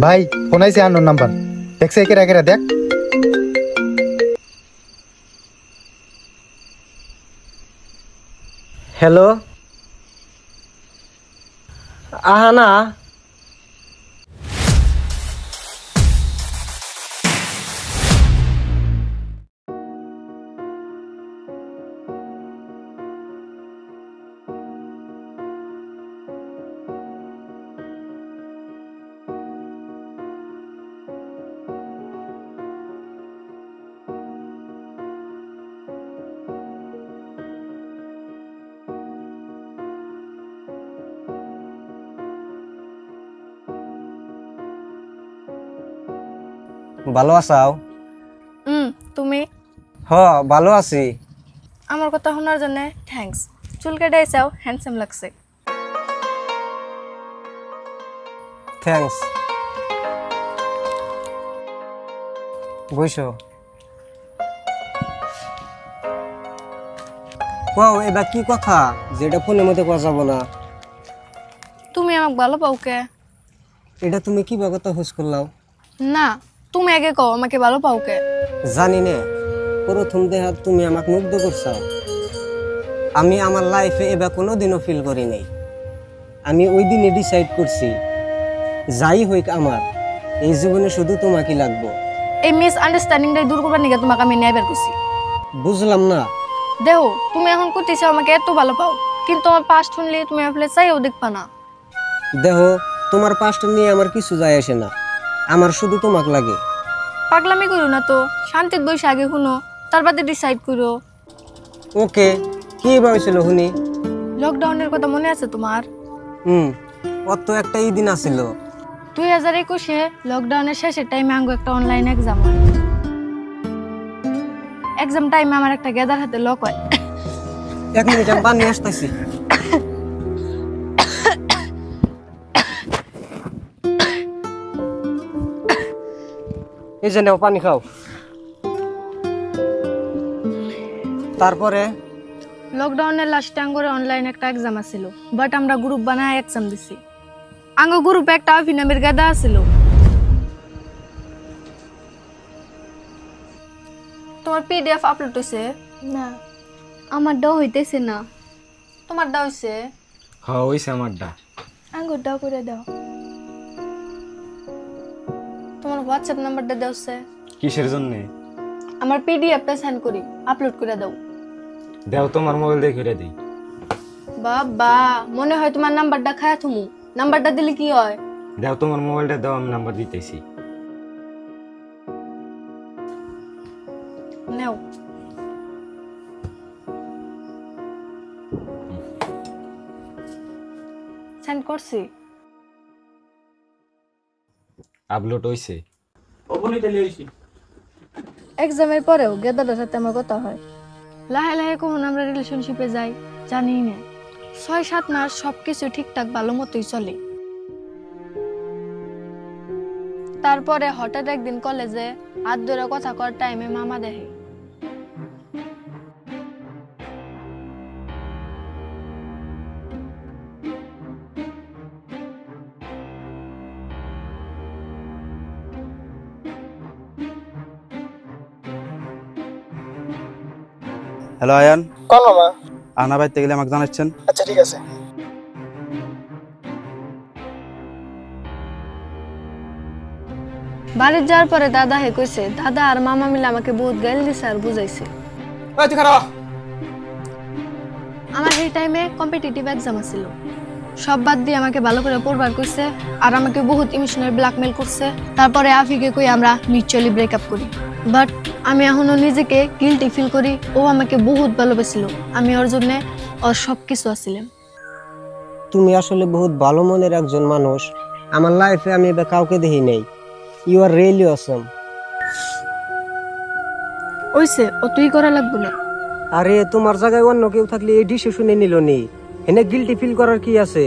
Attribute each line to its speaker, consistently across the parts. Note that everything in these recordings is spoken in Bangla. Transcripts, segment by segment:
Speaker 1: ভাই ফোন আইছে আননোন নাম্বার দেখছে একেরা একেরা দেখ।
Speaker 2: হ্যালো আহানা ভালো আছাও?
Speaker 3: তুমি?
Speaker 2: হ ভালো আছি।
Speaker 3: আমার কথা শোনার জন্য থ্যাঙ্কস। চুল কেটেছাও, হ্যান্ডসাম লাগছে।
Speaker 2: থ্যাঙ্কস। বইসো। ওয়াও, এবার কি কথা যেটা ফোনের মধ্যে কথা যাব না?
Speaker 3: তুমি আমাকে ভালো পাও কে?
Speaker 2: এটা তুমি কিভাবে তো হুস করলাও?
Speaker 3: না, তুমি আগে কও আমাকে ভালো পাও কে?
Speaker 2: জানি না, প্রথম দেখা তুমি আমাকে মুগ্ধ করছাও। আমি আমার লাইফে এবার কোনোদিনও ফিল করি নাই। আমি ওই দিনে ডিসাইড করছি যাই হইক আমার এই জীবনে শুধু তোমাকে লাগবো।
Speaker 3: এই মিস আন্ডারস্ট্যান্ডিংটাই দূর করবার নিকে তোমাকে আমি নেবার করছি।
Speaker 2: বুঝলাম না।
Speaker 3: দেখো তুমি এখন করতেছো আমাকে এত ভালো পাও, কিন্তু আমার পাস্ট শুনলে তুমি আসলে চাইও দেখবা না।
Speaker 2: দেখো, তোমার পাস্টটা নিয়ে আমার কিছু যায় আসে না, আমার শুধু তোমাকে লাগে।
Speaker 3: পাগলামি করো না তো, শান্তির বসে আগে শুনো, তার বাদে ডিসাইড করো।
Speaker 2: ওকে, কি ভাবছিল শুনি?
Speaker 3: লকডাউনের কথা মনে আছে তোমার?
Speaker 2: ওর তো একটা দিন আছিল।
Speaker 3: 2021-এ লকডাউনের শেষের টাইমে আঙ্গো একটা অনলাইন এক্সাম হয়। এক্সাম টাইমে আমার একটা গেদার হাতে লক হয়।
Speaker 2: এক মিনিট, আমি পানি আসতেছি। এই যে নাও পানি খাও। তারপরে
Speaker 3: লকডাউনের লাস্টে আঙ্গরে অনলাইন একটা এক্সাম আছিল, বাট আমরা গ্রুপ বানায় এক্সাম দিছি। আঙ্গো গ্রুপে একটা অভিনবের গেদা আছিল। তোমার পিডিএফ আপলোড হইছে?
Speaker 4: না, আমারটাও হইতেছে না।
Speaker 3: তোমারটা হইছে?
Speaker 5: হ্যাঁ হইছে আমারটা।
Speaker 4: আঙ্গুরটাও করে দাও।
Speaker 3: তোমার হোয়াটসঅ্যাপ নাম্বারটা দেওছে?
Speaker 5: কিসের জন্য?
Speaker 3: আমার পিডিএফটা সেন্ড করি, আপলোড করে দাও।
Speaker 5: দেও, তোমার মোবাইল দিয়ে করে দিই।
Speaker 3: বাবা, মনে হয় তোমার নাম্বারটা খায়া থুমু। নাম্বারটা দিলে কি হয়?
Speaker 5: দেও, তোমার মোবাইলটা দাও, আমি নাম্বার দিতেছি।
Speaker 3: নেও। সেন্ড করছি।
Speaker 5: আপলোড হইছে।
Speaker 3: এক্সামের পরেও গেদাটার সাথে আমার কথা হয়। লাহে লাহে কখন আমরা রিলেশনশিপে যাই জানি না। 6-7 মাস সবকিছু ঠিকঠাক ভালো মতোই চলে। তারপরে হঠাৎ একদিন কলেজে হাত ধরে কথা কর টাইমে মামা দেখে।
Speaker 6: হ্যালো আয়ান,
Speaker 1: কোন মামা?
Speaker 6: আনা বাইতে গেলে আমাকে জানাচ্ছেন।
Speaker 1: আচ্ছা ঠিক আছে।
Speaker 3: বাড়ি যাওয়ার পরে দাদা হে কইছে, দাদা আর মামা মিলে আমাকে বহুত গাইল দিছে আর বুঝাইছে। আমার এই টাইমে কম্পিটিটিভ এক্সাম ছিল। সব বাদ দিয়ে আমাকে ভালো করে পড়বার কইছে আর আমাকে বহুত ইমোশনাল ব্ল্যাকমেল করছে। তারপরে আফিকে কই আমরা মিউচুয়ালি ব্রেকআপ করি। বাট আমি এখনো নিজেকে গিল্টি ফিল করি। ও আমাকে বহুত ভালোবাসিল, আমি ওর জন্য ওর সবকিছু আছিলাম।
Speaker 2: তুমি আসলে বহুত ভালো মনের একজন মানুষ। আমার লাইফে আমি এবার কাউকে দেখি নাই। ইউ আর রিয়েলি অসম।
Speaker 3: ওইছে, ও তুই করা লাগবে না।
Speaker 2: আরে তোমার জায়গায় অন্য কেউ থাকলে এই ডিসিশনে নিল নি। এনে গিল্টি ফিল করার কি আছে?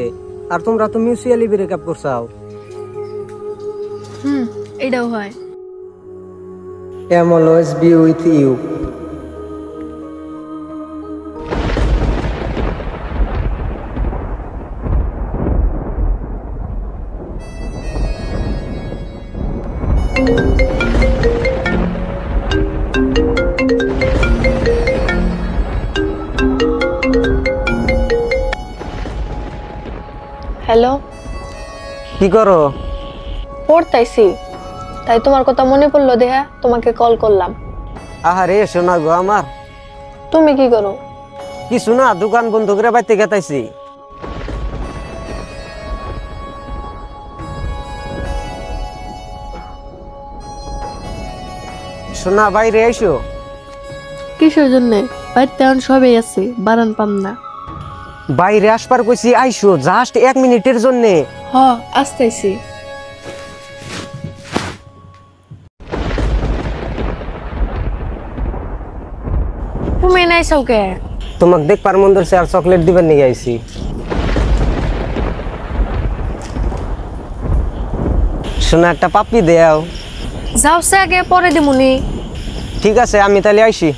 Speaker 2: আর তোমরা তো মিউচুয়ালি ব্রেকআপ করছাও।
Speaker 3: এটাও হয়।
Speaker 2: I'm always be with you.
Speaker 3: Hello,
Speaker 2: কি করো?
Speaker 3: পড়তাইছি, তাই তোমার কথা মনে পড়লো দেহা তোমাকে কল করলাম।
Speaker 2: আহারে শোনা গো আমার,
Speaker 3: তুমি কি করো?
Speaker 2: কিছু না, দোকান বন্ধ করে বাইতে গেতাইছি। শোনা বাইরে আইসো।
Speaker 3: কিসের জন্য? বাড়িতে এখন সবাই আছে, বারান পাম না।
Speaker 2: বাইরে আসবার কইছি, আইসো জাস্ট 1 মিনিটের জন্য।
Speaker 3: হ, আসতেছি। তুমি নাই সৌকে?
Speaker 2: তোমাকে দেখবার মন ধরছে আর চকলেট দিবার নিয়ে আইছি। শোনা একটা পাপ্পি দেও।
Speaker 3: যাও সে আগে, পরে দিমুনি।
Speaker 2: ঠিক আছে, আমি তাহলে আইসি।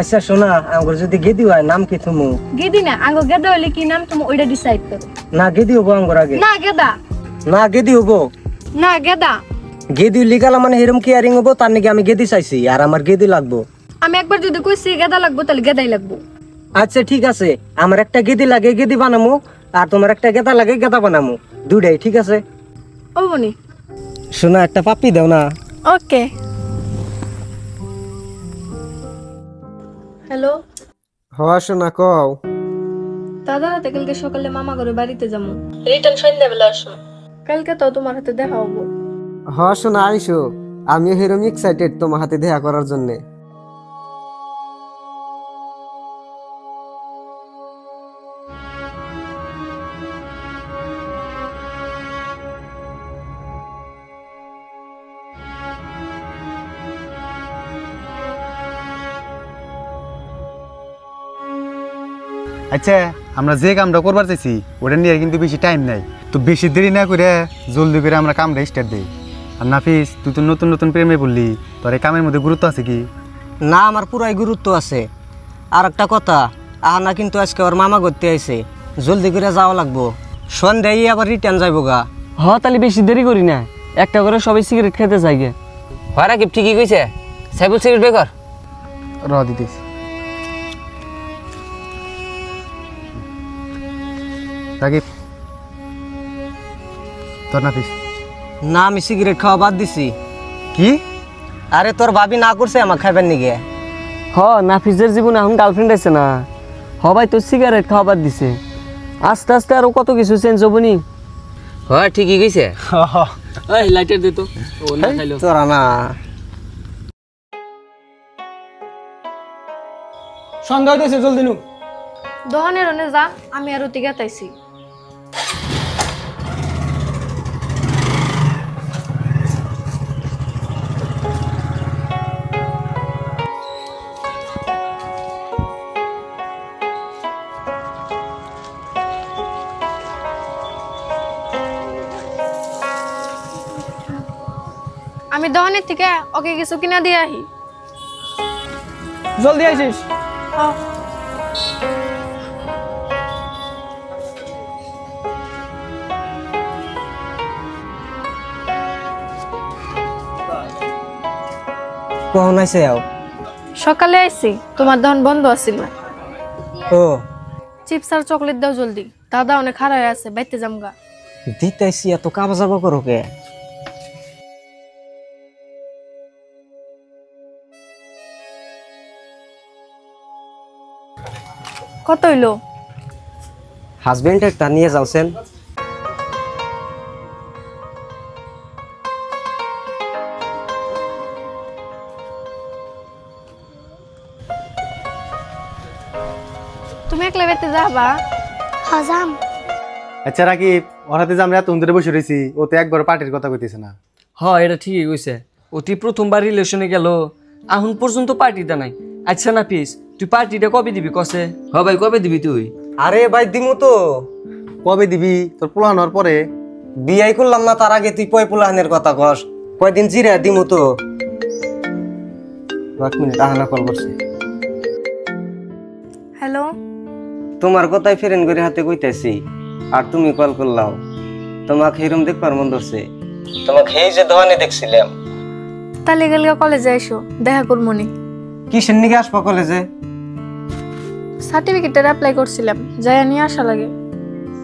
Speaker 2: আচ্ছা শোনা, আমার যদি গেদি হয় নাম কি তুমি?
Speaker 4: গেদি না, আঙ্গ গেদা হলে কি নাম তুমি ওইটা ডিসাইড করো।
Speaker 2: না গেদি হবো আমার আগে।
Speaker 4: না গেদা।
Speaker 2: না গেদি হবো।
Speaker 4: না গেদা।
Speaker 2: গেদি লিগালা মানে হেরম কেয়ারিং হবো, তার নাকি আমি গেদি চাইছি আর আমার গেদি লাগবো।
Speaker 4: আমি একবার যদি কইছি গেদা লাগবো তাহলে গেদাই লাগবো।
Speaker 2: আচ্ছা ঠিক আছে, আমার একটা গেদি লাগে গেদি বানামু, আর তোমার একটা গেদা লাগে গেদা বানামু, দুইটাই ঠিক আছে।
Speaker 4: ও বনি।
Speaker 2: শোনা একটা পাপ্পি দাও না।
Speaker 3: ওকে। হ্যালো,
Speaker 2: হওয়া শোনা কও।
Speaker 3: দাদা রাতে কালকে সকালে মামা ঘরে বাড়িতে যাবো, রিটার্ন সন্ধ্যাবেলা আসো। কালকে তো তোমার হাতে দেখা হবো।
Speaker 2: হওয়া শোনা আইসো, আমিও হেরম এক্সাইটেড তোমার হাতে দেখা করার জন্য।
Speaker 1: আচ্ছা, আমরা যে কামটা করবার চাইছি ওটা নিয়ে কিন্তু বেশি টাইম নাই, তো বেশি দেরি না করে জলদি করে আমরা কামটা স্টার্ট দিই। আর নাফিস, তুই তো নতুন নতুন প্রেমে বললি, তোর এই কামের মধ্যে গুরুত্ব আছে কি?
Speaker 2: না, আমার পুরাই গুরুত্ব আছে। আর একটা কথা, আহানা কিন্তু আজকে ওর মামা করতে আইছে, জলদি করে যাওয়া লাগবো, সন্ধ্যায় আবার রিটার্ন যাইব গা।
Speaker 7: হ, তাহলে বেশি দেরি করি না, একটা করে সবাই সিগারেট খেতে চাই গে। হয় রাকিব, ঠিকই কইছে, সাইবুল সিগারেট বেকর।
Speaker 1: র দিতেছি। রাকিব, তোর নাফিস।
Speaker 2: না, আমি সিগারেট খাওয়া বাদ দিছি।
Speaker 1: কি?
Speaker 2: আরে তোর ভাবি না করছে আমার খাইবার নিগে।
Speaker 7: হ, নাফিসের জীবনে এখন গার্লফ্রেন্ড আছে না, সবাই তো সিগারেট খাওয়া বাদ দিছে, আস্তে আস্তে আরো কত কিছু চেঞ্জ হবো নি। হয় ঠিকই কইছে। এই লাইটার দে তো, ও না খাইলো।
Speaker 2: তোরা না
Speaker 7: সন্ধ্যা হইতেছে, জলদি নু।
Speaker 3: দোকানের ওনে যা, আমি আর অতি গেতাইছি। আমি দোকানের থেকে ওকে কিছু কিনা দিয়ে আহি।
Speaker 7: জলদি আইসিস।
Speaker 3: হ্যাঁ।
Speaker 2: কখন আইছে আও?
Speaker 3: সকালে আইছি, তোমার দহন বন্ধ আছিল।
Speaker 2: ও
Speaker 3: চিপস আর চকলেট দাও জলদি, দাদা অনেক খারাপ আছে, বাইতে জামগা।
Speaker 2: দিতেছি, এত কাবা যাবো করো কে?
Speaker 3: কত হইলো?
Speaker 2: হাজবেন্ড একটা নিয়ে যাওছেন।
Speaker 3: তুমি একলা বাইতে যাবা?
Speaker 4: হাজাম
Speaker 1: আচ্ছা রাকিব, ওর হাতে যে আমরা এত ধরে বসে রয়েছি, ও তো একবার পার্টির কথা কইতেছে না।
Speaker 7: এটা ঠিকই কইছে। অতি প্রথমবার রিলেশনে গেল, এখন পর্যন্ত পার্টিটা নাই। আচ্ছা নাফিস, তুই পার্টিটা কবে দিবি কসে? ভাই কবে দিবি তুই?
Speaker 2: আরে ভাই দিমু তো।
Speaker 1: কবে দিবি? তোর পোলানোর পরে।
Speaker 2: বিয়াই করলাম না তার আগে তুই পয় পোলাহানের কথা কস। কয়দিন জিরা দিমু তো। 1 মিনিট, আহানা কল করছে।
Speaker 3: হ্যালো,
Speaker 2: তোমার কথাই ফেরেন করে হাতে কইতেছি, আর তুমি কল করলাও। তোমাকে এরম দেখবার মন ধরছে। তোমাকে এই যে দোকানে দেখছিলাম।
Speaker 3: তাহলে গেলে কলেজে আইসো, দেখা করমনি।
Speaker 2: কিসের নিকে আসবো কলেজে?
Speaker 3: সার্টিফিকেটের অ্যাপ্লাই করছিলাম, যাই নিয়ে আসা লাগে।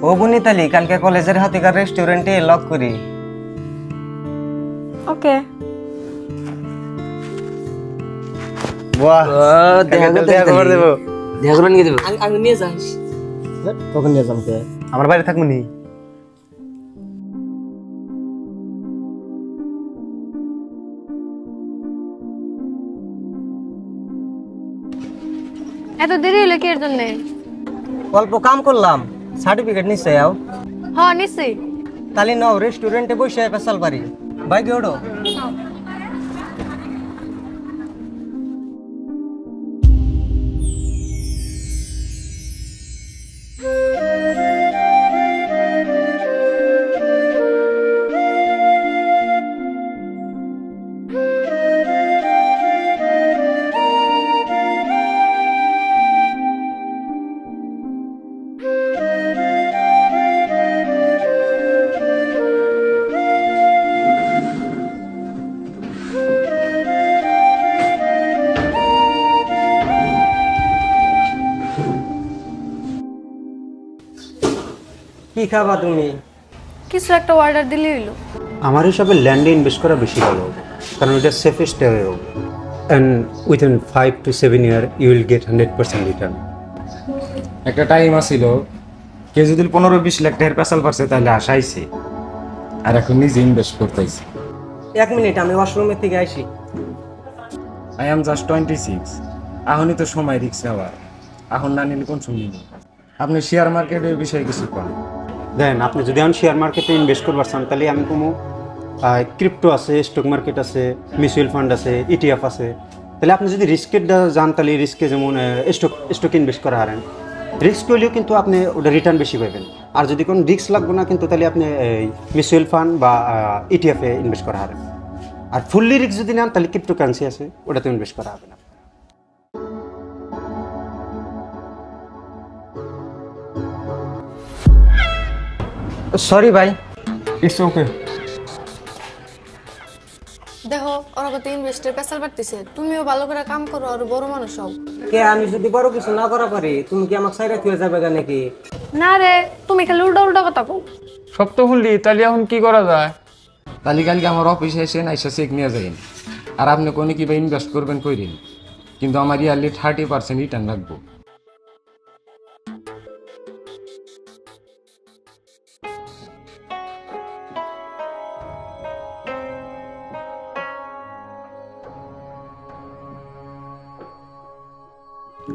Speaker 2: ও বনিতালি, কালকে কলেজের হাতিকার রেস্টুরেন্টে লক করি।
Speaker 3: ওকে।
Speaker 1: বাহ, দেখা খবর দেবো।
Speaker 7: দেখা করে নিয়ে দেবো। আমি নিয়ে যাস।
Speaker 2: তখন নিয়ে যাবো।
Speaker 1: আমার বাইরে থাকবো নি।
Speaker 3: এত দেরি হলো কি এর জন্য?
Speaker 2: অল্প কাম করলাম, সার্টিফিকেট নিশ্চয় আও।
Speaker 3: হ্যাঁ নিছি।
Speaker 2: তাহলে নাও, রেস্টুরেন্টে বসে পেশাল পারি। বাইকে ওঠো। কি খাবা তুমি?
Speaker 3: কিছু একটা অর্ডার দিলে হইলো।
Speaker 8: আমার হিসাবে ল্যান্ডে ইনভেস্ট করা বেশি ভালো, কারণ এটা সেফেস্ট এরো, and within 5 to 7 year you will get 100% return.
Speaker 5: একটা টাইম আসিল, কেউ যদি 15-20 লাখ টাকার পেশাল পারছে তাহলে আশাইছে, আর এখন নিজে ইনভেস্ট করতেছি।
Speaker 2: 1 মিনিট, আমি ওয়াশরুমের থেকে আইসি।
Speaker 5: I am just 26। এখনই তো সময় রিক্স নেওয়ার, এখন না নিলে কোন সময় নিব? আপনি শেয়ার মার্কেটের বিষয়ে কিছু করেন।
Speaker 8: দেন আপনি যদি এখন শেয়ার মার্কেটে ইনভেস্ট করবার চান, তাহলে আমি কোনো ক্রিপ্টো আছে, স্টক মার্কেট আছে, মিউচুয়াল ফান্ড আছে, ইটিএফ আছে। তাহলে আপনি যদি রিস্কের যান, তাহলে রিস্কে যেমন স্টক ইনভেস্ট করা হারেন, রিস্ক করলেও কিন্তু আপনি ওটা রিটার্ন বেশি পাবেন। আর যদি কোনো রিস্ক লাগবে না কিন্তু, তাহলে আপনি মিউচুয়াল ফান্ড বা ইটিএফে ইনভেস্ট করা হারেন। আর ফুললি রিস্ক যদি নেন, তাহলে ক্রিপ্টো কারেন্সি আছে, ওটাতে ইনভেস্ট করা হবে না।
Speaker 2: সরি ভাই।
Speaker 5: It's okay.
Speaker 3: দেখো ওরা কত ইনভেস্টের পেশাল বাড়তেছে, তুমিও ভালো করে কাম করো আর বড় মানুষ হও।
Speaker 2: কে আমি যদি বড় কিছু না করা পারি, তুমি কি আমাকে সাইরা থুয়ে যাবে গা নাকি?
Speaker 3: না রে, তুমি খালি উল্টা উল্টা কথা কও।
Speaker 9: সব তো শুনলি, তাহলে এখন কি করা যায়?
Speaker 5: তাহলে কালকে আমার অফিসে এসে নাইসা চেক নিয়ে যাবেন, আর আপনি কোনো কিভাবে ইনভেস্ট করবেন কইরেন, কিন্তু আমার ইয়ারলি 30% রিটার্ন রাখবো।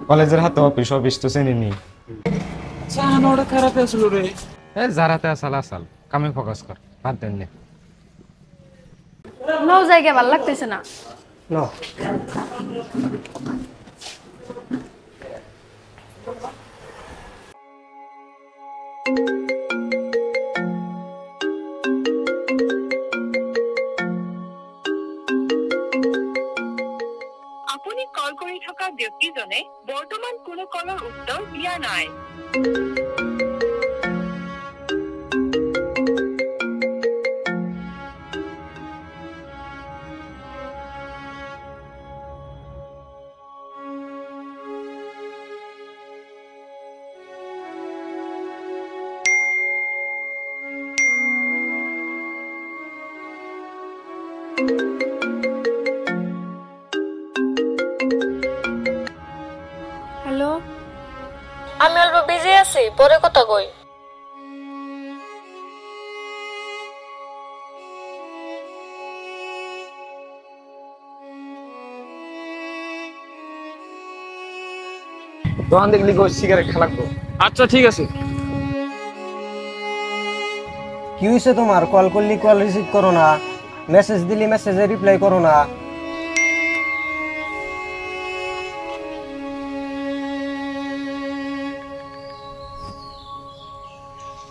Speaker 5: কলেজের হাতে অফিস তো চেনিনি।
Speaker 9: ওটা খারাপ আসলো রে।
Speaker 5: যারাতে আসাল আসাল, কামে ফোকাস কর, বাদ দেন না।
Speaker 3: নো জায়গা ভালো লাগতেছে না।
Speaker 2: নো।
Speaker 10: আপুনি কল কৰি থকা ব্যক্তিজনে বৰ্তমান কোনো কলৰ উত্তৰ দিয়া নাই।
Speaker 3: হ্যালো,
Speaker 4: আমি অল্প বিজি আছি, পরে কথা কই।
Speaker 5: দোকান দেখলি গো সিগারেট খা লাগবো।
Speaker 9: আচ্ছা ঠিক আছে।
Speaker 2: কি হয়েছে তোমার? কল করলি কল রিসিভ করো না, মেসেজ দিলি মেসেজে রিপ্লাই করো না।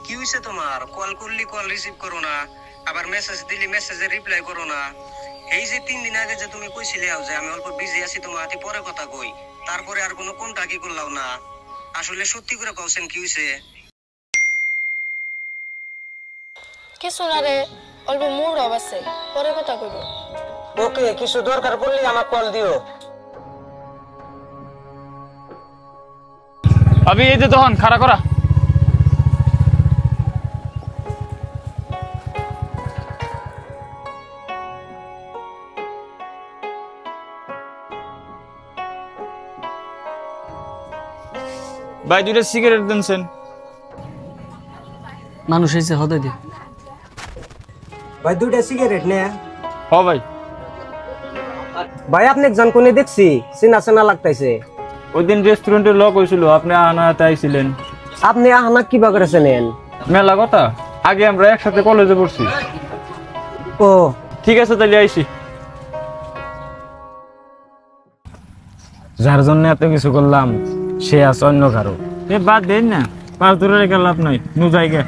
Speaker 2: কি হয়েছে তোমার? কল করলি কল রিসিভ করো না, আবার মেসেজ দিলি মেসেজে রিপ্লাই করো না। এই যে 3 দিন আগে যে তুমি কইছিলে যে আমি অল্প বিজি আছি, তোমার হাতে পরে কথা কই, তারপরে আর কোনো কন্টাক্টই করলাও না। আসলে সত্যি করে কওছেন কি হয়েছে?
Speaker 3: কিছু না রে, অল্প মুড অফ আছে, পরে কথা কইব।
Speaker 2: ওকে, কিছু দরকার পড়লে আমাকে কল দিও।
Speaker 9: আবি এই যে তখন খাড়া করা। ভাই 2টা সিগারেট দেনছেন।
Speaker 7: মানুষ এসে হতে দে।
Speaker 2: ভাই 2টা সিগারেট নে।
Speaker 9: হ ভাই।
Speaker 2: ভাই আপনি একজন কোনে দেখছি, চিনা চেনা লাগতাইছে।
Speaker 9: ওই দিন রেস্টুরেন্টে লক হয়েছিল, আপনি আনাতে আইছিলেন।
Speaker 2: আপনি আহনা কিবা করে চেনেন?
Speaker 9: মেলা কথা, আগে আমরা একসাথে কলেজে পড়ছি।
Speaker 2: ও
Speaker 9: ঠিক আছে, তাহলে আইসি।
Speaker 5: যার জন্য এত কিছু করলাম সে আছে অন্য কারো।
Speaker 9: এ বাদ দেন না, পাঁচ দূরে রেখে লাভ নাই, নু জায়গা।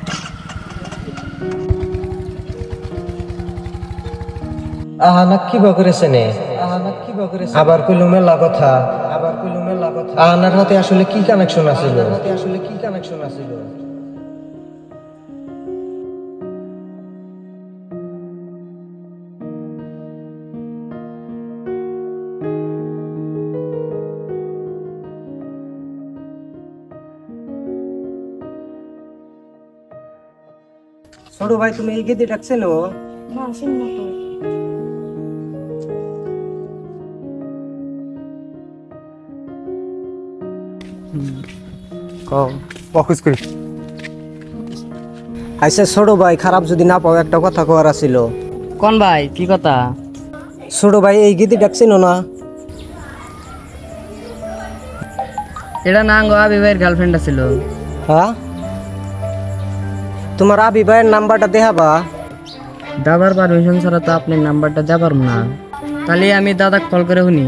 Speaker 2: আহনা কিবা করে চেনে? আবার কইলো মেলা কথা। আহনার হাতে আসলে কি কানেকশন আছিল? ছোট ভাই, তুমি এই গেদি ডাকছেন?
Speaker 3: না, শুনবো তো।
Speaker 1: অফিস করি।
Speaker 2: আচ্ছা ছোট ভাই, খারাপ যদি না পাও, একটা কথা কওয়ার আছিল।
Speaker 7: কোন ভাই, কি কথা?
Speaker 2: ছোট ভাই, এই গেদি ডাকছেন না?
Speaker 7: এটা না গো, আবি ভাইয়ের গার্লফ্রেন্ড ছিল।
Speaker 2: হ্যাঁ, তোমার আবি ভাইয়ের নাম্বারটা দেখাবা?
Speaker 7: দাদার পারমিশন ছাড়া তো আপনার নাম্বারটা দেওয়া পারবো না। তাহলে আমি দাদা কল করে শুনি।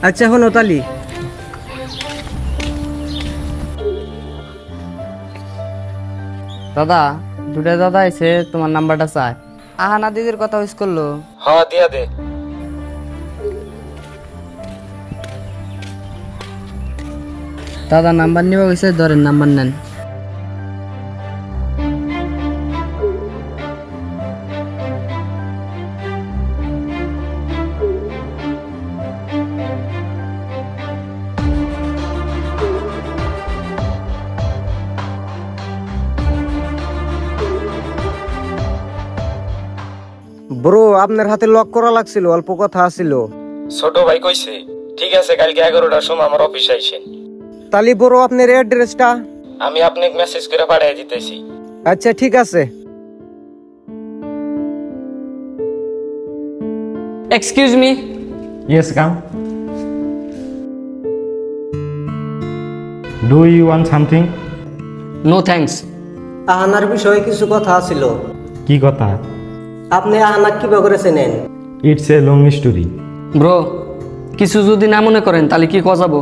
Speaker 2: আচ্ছা হনো তালি।
Speaker 7: দাদা, 2টা দাদা এসে তোমার নাম্বারটা চায়। আহানা দিদির কথা উইস করলো।
Speaker 5: হ্যাঁ দিয়া দে।
Speaker 7: দাদা নাম্বার নিবা গেছে, ধরেন নাম্বার নেন।
Speaker 2: ব্রো, আপনার হাতে লক করা লাগছিল, অল্প কথা আছিল।
Speaker 5: ছোট ভাই কইছে ঠিক আছে, কালকে 11টার সময় আমার অফিসে আইসেন।
Speaker 2: তালি ব্রো, আপনার অ্যাড্রেসটা
Speaker 5: আমি আপনাকে মেসেজ করে পাঠিয়ে দিতেছি।
Speaker 2: আচ্ছা ঠিক আছে।
Speaker 7: Excuse me.
Speaker 5: Yes, come. Do you want something?
Speaker 7: No thanks.
Speaker 2: আহানার বিষয়ে কিছু কথা আছিল।
Speaker 5: কি কথা?
Speaker 2: আপনি আহানা কিবা করে চেনেন?
Speaker 5: It's a long story.
Speaker 7: Bro, কিছু যদি না মনে করেন তাহলে কি কজাবো?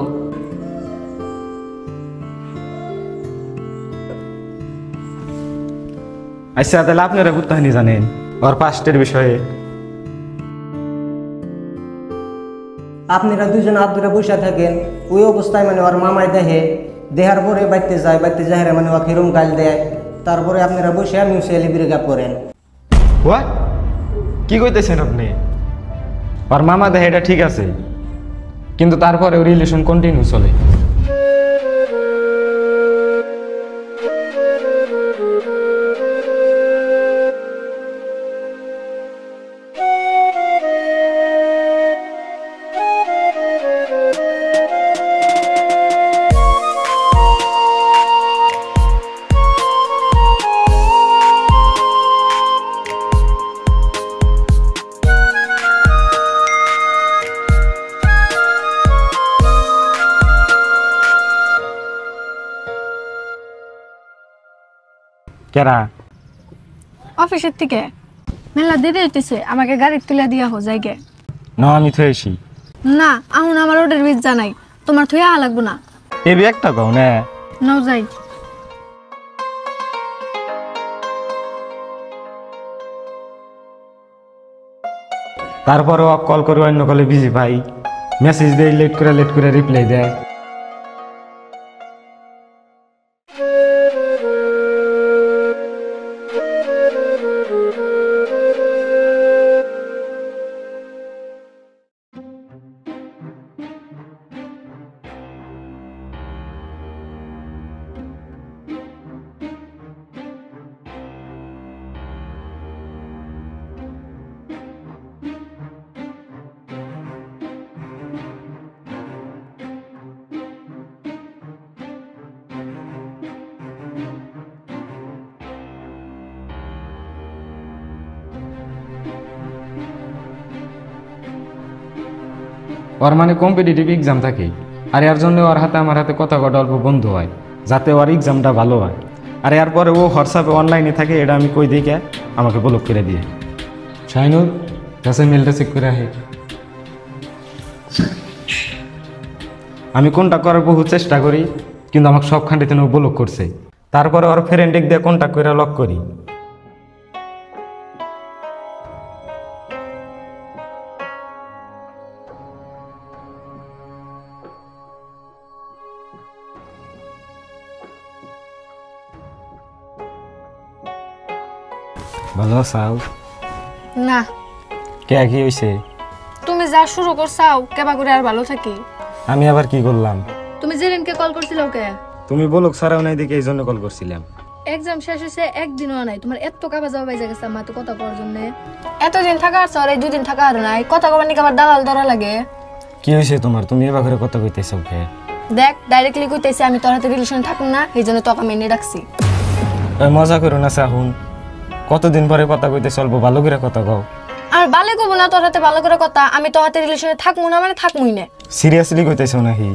Speaker 5: আচ্ছা, তাহলে আপনারা কোথায় জানেন ওর পাস্টের বিষয়ে?
Speaker 2: আপনারা দুজন হাত ধরে বসে থাকেন, ওই অবস্থায় মানে ওর মামাই দেহার পরে বাইতে যায় মানে ও কিরম গাল দেয়, তারপরে আপনারা বসে মিউচুয়ালি ব্রেকআপ করেন।
Speaker 5: হোয়াট কি কইতেছেন আপনি? আর মামা দেখে এটা ঠিক আছে, কিন্তু তারপরে রিলেশন কন্টিনিউ চলে। কেরা?
Speaker 3: অফিসের থেকে মেলা দেরি হইতেছে, আমাকে গাড়ি তুলে দিয়া হো জায়গায়।
Speaker 5: না আমি থুয়ে আসি।
Speaker 3: না এখন আমার ওদের বীজ জানাই, তোমার থুয়া লাগবো না।
Speaker 5: এ একটা কও না।
Speaker 3: নাও যাই।
Speaker 5: তারপরে কল করে অন্য কলে বিজি ভাই, মেসেজ দেয় লেট করে রিপ্লাই দেয়। ওর মানে কম্পিটিটিভ এক্সাম থাকে, আর এর জন্য ওর হাতে আমার হাতে কথা অল্প বন্ধু হয়, যাতে ওর এক্সামটা ভালো হয়। আর এরপরে ও হোয়াটসঅ্যাপে অনলাইনে থাকে, এটা আমি কই দিই আমাকে ব্লক করে দিয়ে। শাইনুর কাছে মেলটা চেক করে আহে। আমি কোনটা করার বহু চেষ্টা করি, কিন্তু আমাকে সব খান্ডিতে ও ব্লক করছে। তারপরে ওর ফ্রেন্ডেক দিয়ে কন্ট্যাক্ট করে লক করি। ভালো আছাও?
Speaker 3: না।
Speaker 5: কে কি হইছে?
Speaker 3: তুমি যা শুরু করছাও কেবা করে আর ভালো থাকি।
Speaker 5: আমি আবার কি করলাম?
Speaker 3: তুমি জেরিনকে কল করছিল কে?
Speaker 5: তুমি ব্লক ছাড়াও নাই দেখে এই জন্য কল করছিলাম।
Speaker 3: এক্সাম শেষ হয়েছে একদিনও নাই, তোমার এত কাবা যাওয়া বাইজা গেছে আমার তো কথা করার জন্য। এতদিন থাকার পর এই দুদিন থাকা আর নাই, কথা কবার নাকি আবার দালাল ধরা লাগে।
Speaker 5: কি হয়েছে তোমার? তুমি এবার করে কথা কইতেছ কে?
Speaker 3: দেখ ডাইরেক্টলি কইতেছি আমি তোর হাতে রিলেশন থাকুন না, এই জন্য তোকে আমি এনে রাখছি।
Speaker 5: মজা করো না সাহুন, কতদিন পরে কথা কইতে চলবো, ভালো করে কথা কও।
Speaker 3: আর ভালো কব না তোর হাতে ভালো করে কথা, আমি তোর হাতে রিলেশনে থাকবো না মানে থাকবই না।
Speaker 5: সিরিয়াসলি কইতেছ নাকি?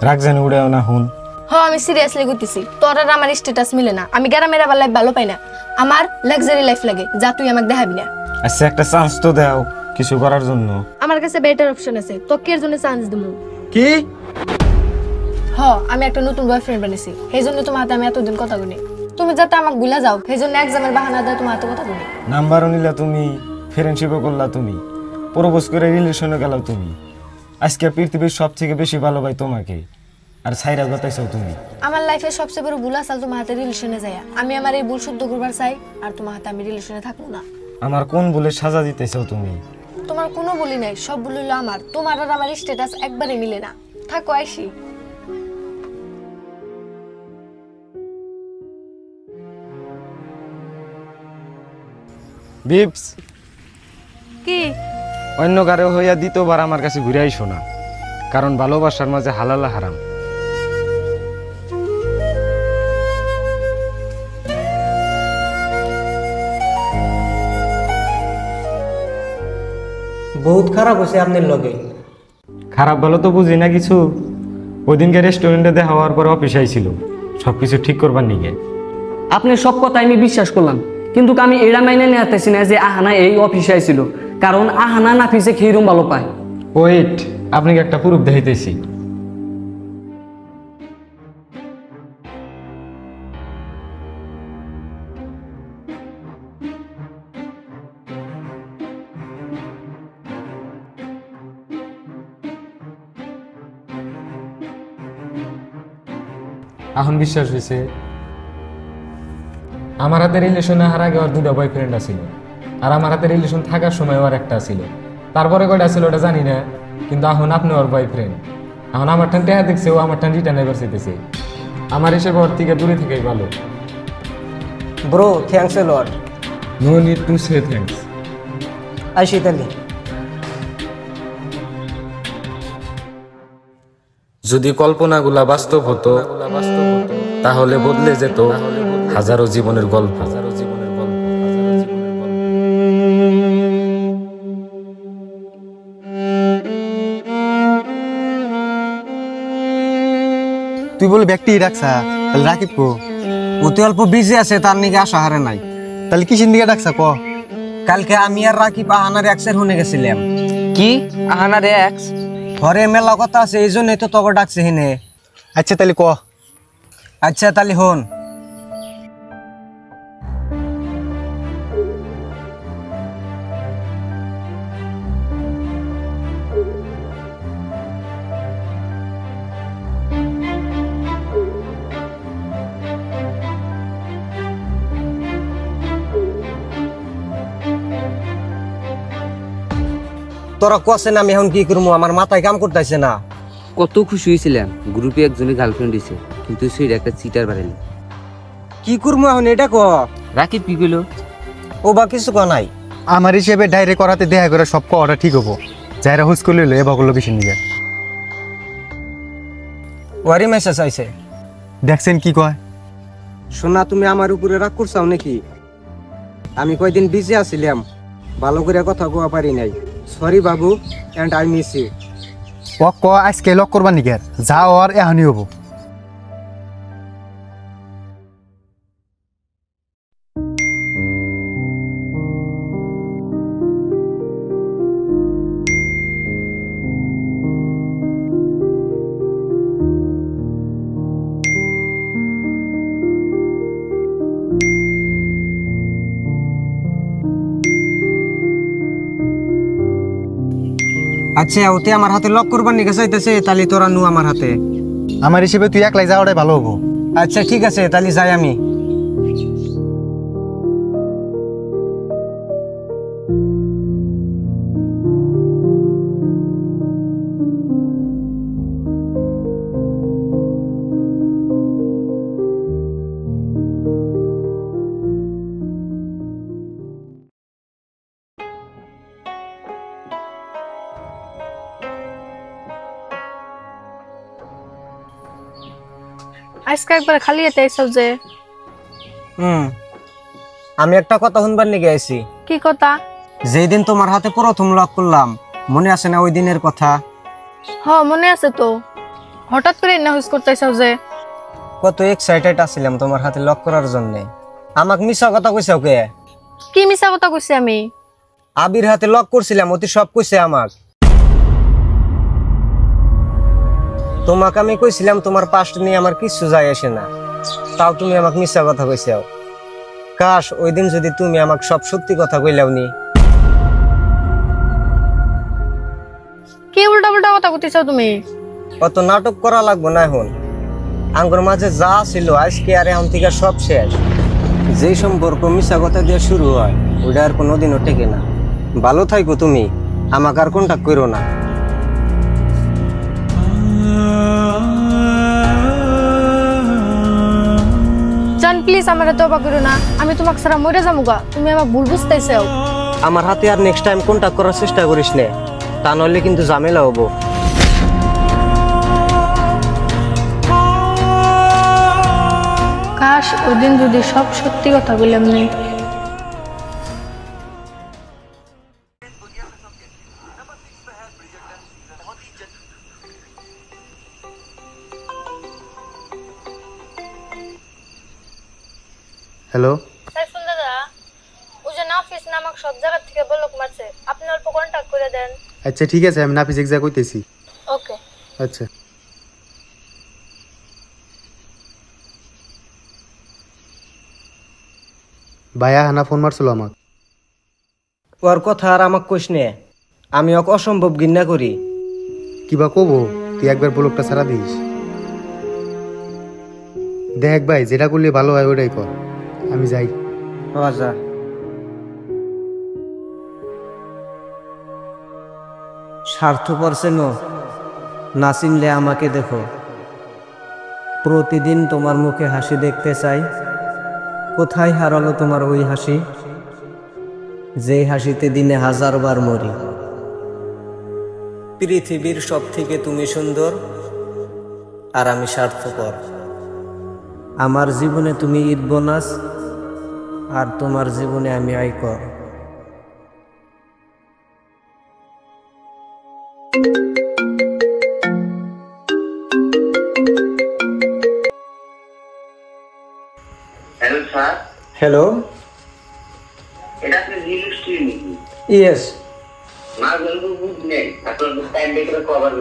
Speaker 5: রাগ জানি উড়াও না হুন।
Speaker 3: হ্যাঁ আমি সিরিয়াসলি কইতেছি, তোর আর আমার স্ট্যাটাস মিলে না। আমি গ্রামের আবার লাইফ ভালো পাই না, আমার লাক্সারি লাইফ লাগে, যা তুই আমাকে দেখাবি না।
Speaker 5: আচ্ছা একটা চান্স তো দাও কিছু করার জন্য।
Speaker 3: আমার কাছে বেটার অপশন আছে, তোকে এর জন্য চান্স দেবো।
Speaker 5: কি?
Speaker 3: হ্যাঁ আমি একটা নতুন বয়ফ্রেন্ড বানিয়েছি, সেই জন্য তোমার হাতে আমি এতদিন কথা বলি। তুমি যাতে আমাকে ভুলে যাও, সেই জন্য এক্সামের বাহানা দেয় তোমার হাতে কথা বলি।
Speaker 5: নাম্বারও নিলা তুমি, ফ্রেন্ডশিপও করলা তুমি, প্রপোজ করে রিলেশনে গেলাও তুমি। আজকে পৃথিবীর সবথেকে বেশি ভালো ভাই তোমাকে, আর ছাইরা গতাইছো তুমি।
Speaker 3: আমার লাইফে সবচেয়ে বড় ভুল আছে তোমার হাতে রিলেশনে যায়। আমি আমার এই ভুল শুদ্ধ করবার চাই, আর তোমার হাতে আমি রিলেশনে থাকবো না।
Speaker 5: আমার কোন ভুলে সাজা দিতেছো তুমি?
Speaker 3: তোমার কোনো ভুলই নাই, সব ভুল হলো আমার। তোমার আর আমার স্ট্যাটাস একবারে মিলে না। থাকো আইসি।
Speaker 5: বিপস
Speaker 3: কি
Speaker 5: অন্য কারো হইয়া দ্বিতীয়বার আমার কাছে ঘুরে আইসো না, কারণ ভালোবাসার মাঝে হালাল হারাম।
Speaker 2: বহুত খারাপ হয়েছে আপনার লগে।
Speaker 5: খারাপ ভালো তো বুঝি না কিছু। ওই দিনকে রেস্টুরেন্টে দেখা হওয়ার পর অফিসে আইছিল সবকিছু ঠিক করবার নিগে।
Speaker 7: আপনার সব কথা আমি বিশ্বাস করলাম, কিন্তু আমি এরা মাইনে নিয়ে আসতেছি না যে আহানা এই অফিসে আইছিল, কারণ আহানা নাফিসে খেইরুম ভালো পায়।
Speaker 5: ওয়েট, আপনাকে একটা প্রুফ দেখাইতেছি। এখন বিশ্বাস হয়েছে। আমার হাতে রিলেশন আসার আগে ওর 2টা বয়ফ্রেন্ড আছিল, আর আমার হাতে রিলেশন থাকার সময় ওর একটা ছিল। তারপরে কয়টা ছিল ওটা জানি না, কিন্তু এখন আপনি ওর বয়ফ্রেন্ড। এখন আমার ঠান টেহা দেখছে, ও আমার ঠান রিটার্ন এবার চাইতেছে। আমার হিসেবে ওর থেকে দূরে থেকেই ভালো।
Speaker 2: Bro, thanks a lot.
Speaker 5: No need to say thanks.
Speaker 2: I see তাহলে।
Speaker 5: যদি কল্পনাগুলা বাস্তব হতো তাহলে বদলে যেত হাজারো জীবনের গল্প।
Speaker 1: তুই বলে ব্যক্তি রাখছা, তাহলে রাকিব কো?
Speaker 2: অতি অল্প বিজি আছে, তার নিকে আসা হারে নাই।
Speaker 1: তাহলে কিসের দিকে ডাকছা ক?
Speaker 2: কালকে আমি আর রাকিব আহানার এক্সের শুনে গেছিলাম।
Speaker 7: কি আহানার এক্স?
Speaker 2: ঘরে মেলা কথা আছে, এই জন্যই তো তোকে ডাকছে হিনে।
Speaker 1: আচ্ছা তাহলে ক।
Speaker 2: আচ্ছা তাহলে হন। তোরা কোসেন আমি এখন কি করবো, আমার মাথায় কাম করতেছে না।
Speaker 7: কত খুশি হয়েছিলাম গ্রুপে একজনের গার্লফ্রেন্ড দিছে, কিন্তু সেই একটা চিটার বাড়াইল।
Speaker 2: কি করবো এখন এটা ক?
Speaker 7: রাকিব কি কইলো?
Speaker 2: ও বা কিছু ক নাই।
Speaker 1: আমার হিসেবে ডাইরেক্ট করাতে দেখা করে সব কটা ঠিক হবো। যাইরা হুস করলে এ বগল কিসের নিকে?
Speaker 2: ওয়ারি মেসেজ আইছে।
Speaker 1: দেখছেন কি কয়?
Speaker 2: শোনা, তুমি আমার উপরে রাগ করছাও নাকি? আমি কয়দিন বিজি আছিলাম, ভালো করে কথা কোয়া পারি নাই। Sorry Babu, and I miss you.
Speaker 1: ও ক আজকে লক করবা নিকে? যা আর এখনই হবো।
Speaker 2: আচ্ছা, ওতে আমার হাতে লক করবার নিকে চাইতেছে, তাহলে তোরা নু আমার হাতে।
Speaker 1: আমার হিসেবে তুই একলাই যাওয়াটাই ভালো হবো।
Speaker 2: আচ্ছা ঠিক আছে, তাহলে যাই আমি।
Speaker 3: আজকে একবার খালি এতে এইসব যে।
Speaker 2: আমি একটা কথা শুনবার নিকে আইছি।
Speaker 3: কি কথা?
Speaker 2: যেই দিন তোমার হাতে প্রথম লক করলাম, মনে আছে না ওই দিনের কথা?
Speaker 3: হ মনে আছে তো। হঠাৎ করে না হুস করতেছাও যে?
Speaker 2: কত এক্সাইটেড আছিলাম তোমার হাতে লক করার জন্য। আমাক মিছা কথা কইছাও কে?
Speaker 3: কি মিছা কথা কইছি আমি?
Speaker 2: আবির হাতে লক করছিলাম, অতি সব কইছে আমাক। তোমাকে আমি কইছিলাম তোমার পাস্ট নিয়ে আমার কিছু যায় আসে না, তাও তুমি আমাকে মিথ্যা কথা কইছাও। কাশ ওই দিন যদি তুমি আমাকে সব সত্যি কথা কইলাও নি।
Speaker 3: কি উল্টা উল্টা কথা কইতেছো তুমি?
Speaker 2: অত নাটক করা লাগবো না এখন। আঙ্গুর মাঝে যা ছিল আজকে আর এখন থেকে সব শেষ। যেই সম্পর্ক মিথ্যা কথা দিয়ে শুরু হয়, ওইটা আর কোনোদিনও টেকে না। ভালো থাইকো তুমি, আমাকে আর কন্টাক্ট করো না।
Speaker 3: জান প্লিজ আমারে তওবা করো না, আমি তোমাকে ছাড়া মরে যামুগা। তুমি আমাকে ভুল বুঝতেছো।
Speaker 2: আমার হাতে আর নেক্সট টাইম কন্টাক্ট করার চেষ্টা করিস না, তা নইলে কিন্তু ঝামেলা হবো।
Speaker 3: কাশ ওই দিন যদি সব সত্যি কথা বললাম নেই।
Speaker 1: হ্যালো
Speaker 3: সাইফুল দাদা, ওই যে নাফিস নামক সব জায়গা থেকে ব্লক মারছে, আপনি অল্প কন্টাক্ট করে দেন।
Speaker 1: আচ্ছা ঠিক আছে, আমি নাফিস এক জায়গা কইতেছি।
Speaker 3: ওকে
Speaker 1: আচ্ছা ভাইয়া হানা ফোন মারছিল আমাক।
Speaker 2: ওর কথা আর আমাকে কইস নে, আমি ওকে অসম্ভব ঘৃণা করি।
Speaker 1: কিবা কব, তুই একবার ব্লকটা ছাড়া দিস। দেখ ভাই, যেটা করলে ভালো হয় ওটাই কর। আমি যাই।
Speaker 2: আচ্ছা। স্বার্থপর চেনো, না চিনলে আমাকে দেখো। প্রতিদিন তোমার মুখে হাসি দেখতে চাই। কোথায় হারালো তোমার ওই হাসি, যে হাসিতে দিনে 1000 বার মরি। পৃথিবীর সব থেকে তুমি সুন্দর, আর আমি স্বার্থপর। আমার জীবনে তুমি ঈদ বোনাস, আর তোমার জীবনে আমি আয়কর।
Speaker 11: Hello sir.
Speaker 2: হ্যালো,
Speaker 11: এটা আপনি রিয়েল স্টেট নাকি?
Speaker 2: ইয়েস।
Speaker 11: কভার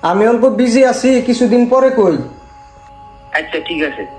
Speaker 2: আমি অল্প বিজি আছি, কিছুদিন পরে কই।
Speaker 11: আচ্ছা ঠিক আছে।